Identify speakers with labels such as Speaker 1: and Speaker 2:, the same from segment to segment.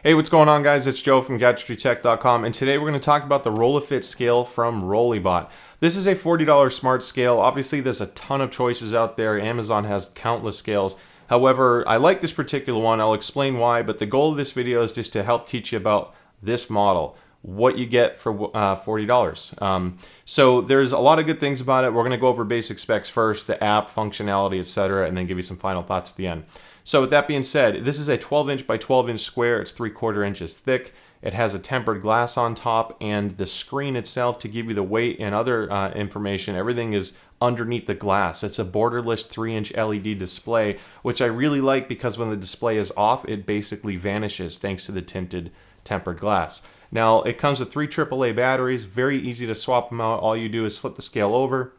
Speaker 1: Hey, what's going on, guys? It's Joe from GadgetryTech.com, and today we're going to talk about the Rolli-Fit scale from Rolli-Bot. This is a $40 smart scale. Obviously, there's a ton of choices out there. Amazon has countless scales. However, I like this particular one. I'll explain why, but the goal of this video is just to help teach you about this model, what you get for $40. So there's a lot of good things about it. We're going to go over basic specs first, the app, functionality, etc., and then give you some final thoughts at the end. So with that being said, this is a 12-inch by 12-inch square. It's 3/4 inches thick. It has a tempered glass on top, and the screen itself, to give you the weight and other information, everything is underneath the glass. It's a borderless 3-inch LED display, which I really like because when the display is off, it basically vanishes thanks to the tinted tempered glass. Now, it comes with 3 AAA batteries, very easy to swap them out. All you do is flip the scale over,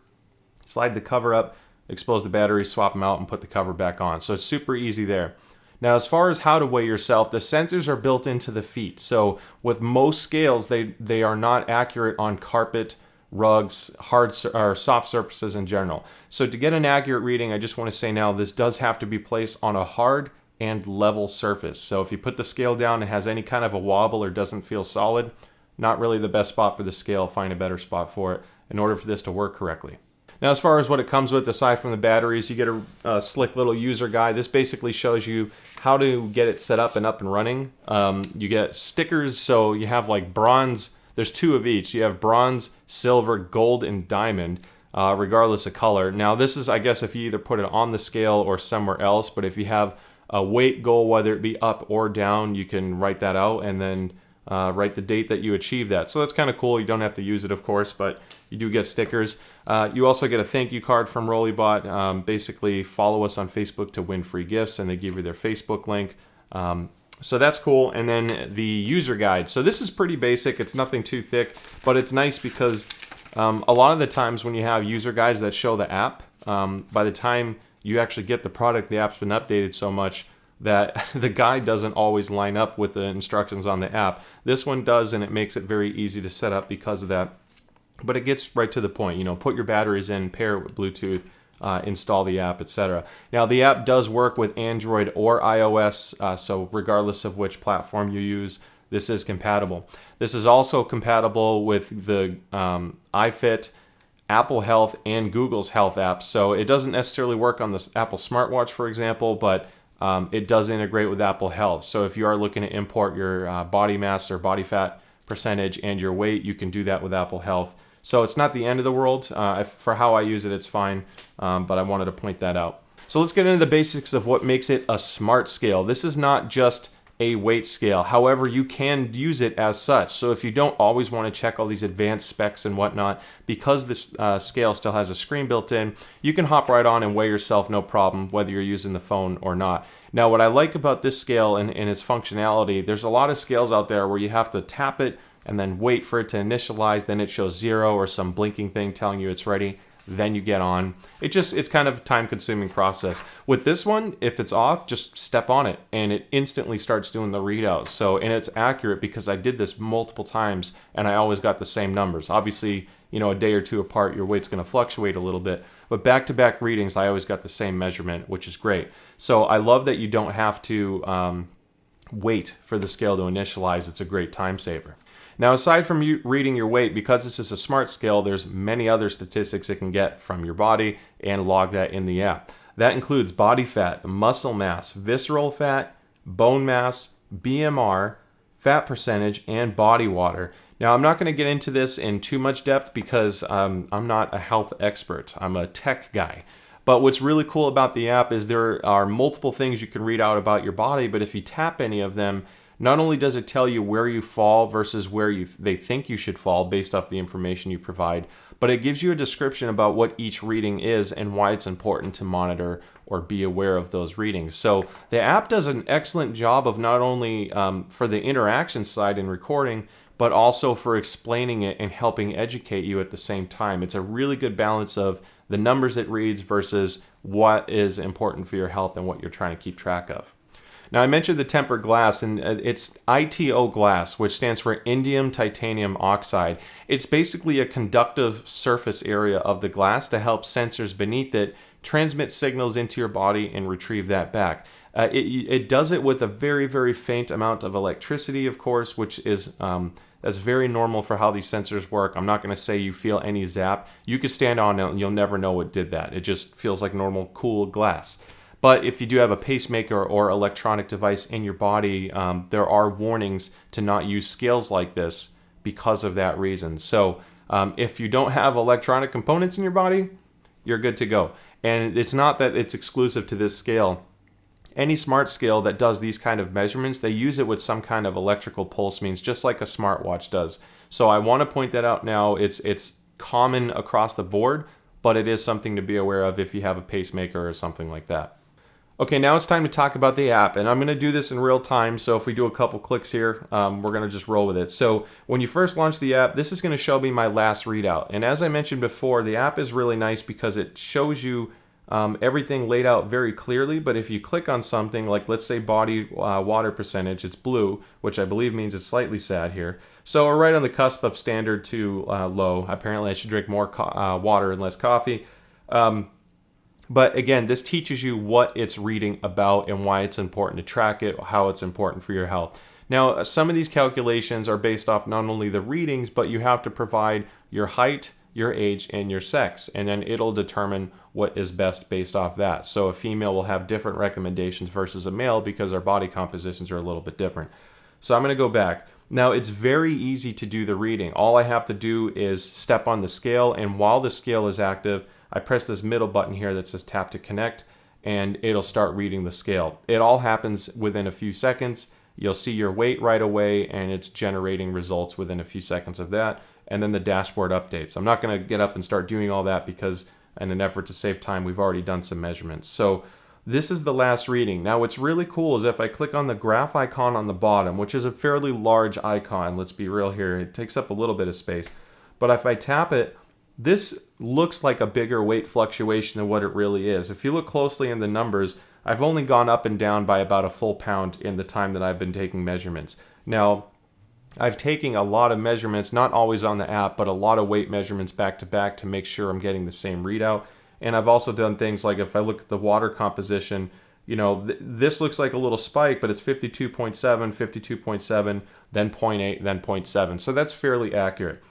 Speaker 1: slide the cover up, expose the batteries, swap them out, and put the cover back on. So it's super easy there. Now, as far as how to weigh yourself, the sensors are built into the feet. So with most scales, they are not accurate on carpet, rugs, hard or soft surfaces in general. So to get an accurate reading, I just want to say now, this does have to be placed on a hard and level surface. So if you put the scale down and it has any kind of a wobble or doesn't feel solid, not really the best spot for the scale. Find a better spot for it in order for this to work correctly. Now, as far as what it comes with, aside from the batteries, you get a slick little user guide. This basically shows you how to get it set up and running. You get stickers, so you have like bronze. There's 2 of each. You have bronze, silver, gold, and diamond, regardless of color. Now, this is, I guess, if you either put it on the scale or somewhere else, but if you have a weight goal, whether it be up or down, you can write that out and then write the date that you achieve that. So that's kind of cool. You don't have to use it, of course, but you do get stickers. You also get a thank you card from Rolli-Bot. Basically, follow us on Facebook to win free gifts, and they give you their Facebook link. So that's cool. And then the user guide. So this is pretty basic. It's nothing too thick, but it's nice because a lot of the times when you have user guides that show the app, by the time you actually get the product, the app's been updated so much that the guide doesn't always line up with the instructions on the app. This one does, and it makes it very easy to set up because of that. But it gets right to the point. You know, put your batteries in, pair it with Bluetooth, install the app, etc. Now, the app does work with Android or iOS, so regardless of which platform you use, this is compatible. This is also compatible with the iFit, Apple Health, and Google's Health apps. So it doesn't necessarily work on the Apple smartwatch, for example, but it does integrate with Apple Health. So if you are looking to import your body mass or body fat percentage and your weight, you can do that with Apple Health. So it's not the end of the world. For how I use it, it's fine, but I wanted to point that out. So let's get into the basics of what makes it a smart scale. This is not just a weight scale. However, you can use it as such. So if you don't always want to check all these advanced specs and whatnot, because this scale still has a screen built in, you can hop right on and weigh yourself no problem, whether you're using the phone or not. Now, what I like about this scale and its functionality, there's a lot of scales out there where you have to tap it and then wait for it to initialize, then it shows 0 or some blinking thing telling you it's ready. Then you get on. It's kind of a time-consuming process. With this one, if it's off, just step on it and it instantly starts doing the readouts. So, and it's accurate because I did this multiple times and I always got the same numbers. Obviously, you know, a day or two apart, your weight's going to fluctuate a little bit, but back-to-back readings, I always got the same measurement, which is great. So I love that you don't have to wait for the scale to initialize. It's a great time saver. Now, aside from you reading your weight, because this is a smart scale, there's many other statistics it can get from your body and log that in the app. That includes body fat, muscle mass, visceral fat, bone mass, BMR, fat percentage, and body water. Now, I'm not going to get into this in too much depth because I'm not a health expert. I'm a tech guy. But what's really cool about the app is there are multiple things you can read out about your body, but if you tap any of them, not only does it tell you where you fall versus where they think you should fall based off the information you provide, but it gives you a description about what each reading is and why it's important to monitor or be aware of those readings. So the app does an excellent job of not only for the interaction side and recording, but also for explaining it and helping educate you at the same time. It's a really good balance of the numbers it reads versus what is important for your health and what you're trying to keep track of. Now, I mentioned the tempered glass, and it's ITO glass, which stands for indium titanium oxide. It's basically a conductive surface area of the glass to help sensors beneath it transmit signals into your body and retrieve that back. It does it with a very, very faint amount of electricity, of course, which is that's very normal for how these sensors work. I'm not going to say you feel any zap. You could stand on it and you'll never know it did that. It just feels like normal, cool glass. But if you do have a pacemaker or electronic device in your body, there are warnings to not use scales like this because of that reason. So if you don't have electronic components in your body, you're good to go. And it's not that it's exclusive to this scale. Any smart scale that does these kind of measurements, they use it with some kind of electrical pulse means, just like a smartwatch does. So I want to point that out now. It's common across the board, but it is something to be aware of if you have a pacemaker or something like that. Okay, now it's time to talk about the app, and I'm going to do this in real time, so if we do a couple clicks here, we're going to just roll with it. So when you first launch the app, this is going to show me my last readout, and as I mentioned before, the app is really nice because it shows you everything laid out very clearly, but if you click on something like, let's say body water percentage, it's blue, which I believe means it's slightly sad here. So we're right on the cusp of standard to low. Apparently I should drink more water and less coffee. But again, this teaches you what it's reading about and why it's important to track it, how it's important for your health. Now, some of these calculations are based off not only the readings, but you have to provide your height, your age, and your sex, and then it'll determine what is best based off that. So a female will have different recommendations versus a male because our body compositions are a little bit different. So I'm going to go back. Now, it's very easy to do the reading. All I have to do is step on the scale, and while the scale is active, I press this middle button here that says tap to connect, and it'll start reading the scale. It all happens within a few seconds. You'll see your weight right away, and it's generating results within a few seconds of that, and then the dashboard updates. I'm not going to get up and start doing all that because in an effort to save time, we've already done some measurements. So this is the last reading. Now, what's really cool is if I click on the graph icon on the bottom, which is a fairly large icon, let's be real here, it takes up a little bit of space, but if I tap it, this looks like a bigger weight fluctuation than what it really is. If you look closely in the numbers, I've only gone up and down by about a full pound in the time that I've been taking measurements. Now, I've taken a lot of measurements, not always on the app, but a lot of weight measurements back to back to make sure I'm getting the same readout. And I've also done things like if I look at the water composition, you know, this looks like a little spike, but it's 52.7, 52.7, then 0.8, then 0.7. So that's fairly accurate.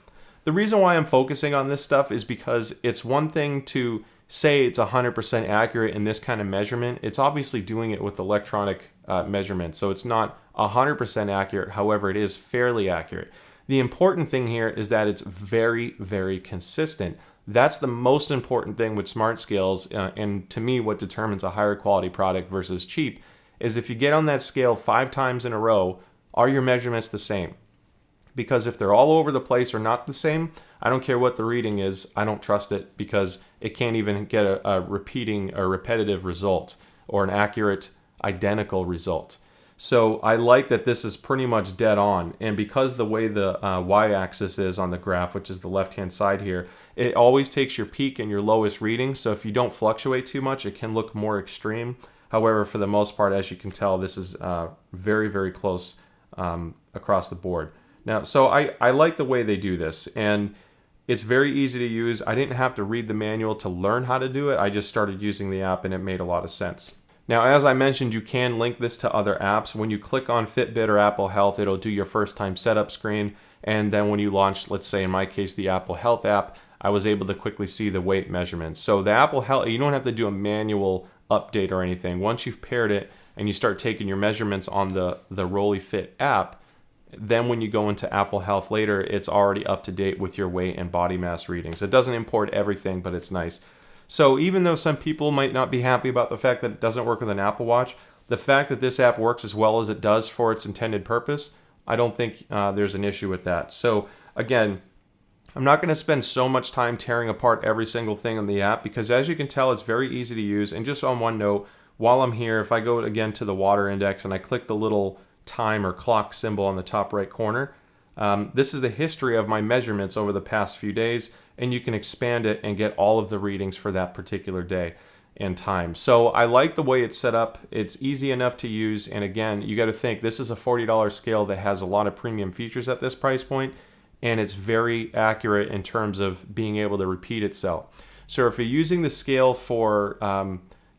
Speaker 1: The reason why I'm focusing on this stuff is because it's one thing to say it's 100% accurate in this kind of measurement. It's obviously doing it with electronic measurements, so it's not 100% accurate. However, it is fairly accurate. The important thing here is that it's very, very consistent. That's the most important thing with smart scales, and to me, what determines a higher quality product versus cheap is if you get on that scale 5 times in a row, are your measurements the same? Because if they're all over the place or not the same, I don't care what the reading is, I don't trust it because it can't even get a repetitive result or an accurate, identical result. So I like that this is pretty much dead on. And because the way the y-axis is on the graph, which is the left-hand side here, it always takes your peak and your lowest reading. So if you don't fluctuate too much, it can look more extreme. However, for the most part, as you can tell, this is very, very close across the board. Now, so I like the way they do this, and it's very easy to use. I didn't have to read the manual to learn how to do it. I just started using the app, and it made a lot of sense. Now, as I mentioned, you can link this to other apps. When you click on Fitbit or Apple Health, it'll do your first time setup screen, and then when you launch, let's say in my case, the Apple Health app, I was able to quickly see the weight measurements. So the Apple Health, you don't have to do a manual update or anything. Once you've paired it and you start taking your measurements on the Rolli-Fit app, then when you go into Apple Health later, it's already up to date with your weight and body mass readings. It doesn't import everything, but it's nice. So even though some people might not be happy about the fact that it doesn't work with an Apple Watch, the fact that this app works as well as it does for its intended purpose, I don't think there's an issue with that. So again, I'm not going to spend so much time tearing apart every single thing on the app because as you can tell, it's very easy to use. And just on one note, while I'm here, if I go again to the water index and I click the little time or clock symbol on the top right corner, this is the history of my measurements over the past few days, and you can expand it and get all of the readings for that particular day. and time. So I like the way it's set up. It's easy enough to use. And again, you got to think this is a $40 scale that has a lot of premium features at this price point, and it's very accurate in terms of being able to repeat itself. So if you're using the scale for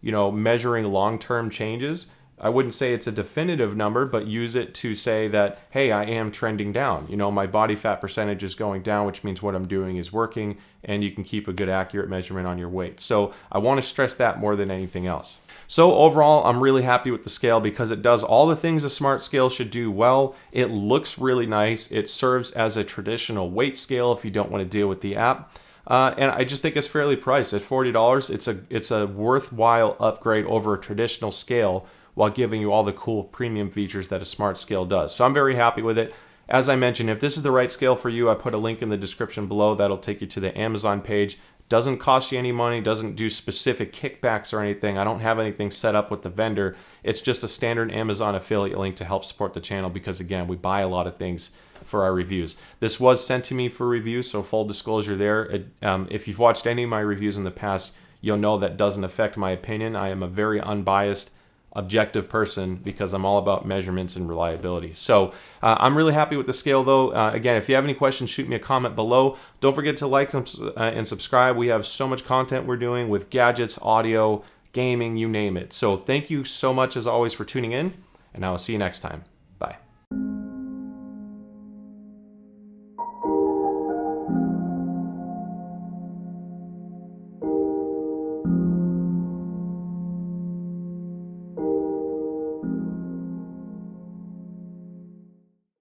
Speaker 1: measuring long-term changes, I wouldn't say it's a definitive number, but use it to say that, hey, I am trending down. My body fat percentage is going down, which means what I'm doing is working, and you can keep a good accurate measurement on your weight. So I want to stress that more than anything else. So overall, I'm really happy with the scale because it does all the things a smart scale should do well. It looks really nice. It serves as a traditional weight scale if you don't want to deal with the app. And I just think it's fairly priced. At $40, it's a worthwhile upgrade over a traditional scale while giving you all the cool premium features that a smart scale does. So I'm very happy with it. As I mentioned, if this is the right scale for you, I put a link in the description below. That'll take you to the Amazon page. Doesn't cost you any money, doesn't do specific kickbacks or anything. I don't have anything set up with the vendor. It's just a standard Amazon affiliate link to help support the channel because, again, we buy a lot of things for our reviews. This was sent to me for review, so full disclosure there. If you've watched any of my reviews in the past, you'll know that doesn't affect my opinion. I am a very unbiased, objective person because I'm all about measurements and reliability. So I'm really happy with the scale though. Again, if you have any questions, shoot me a comment below. Don't forget to like and subscribe. We have so much content we're doing with gadgets, audio, gaming, you name it. So thank you so much as always for tuning in, and I will see you next time.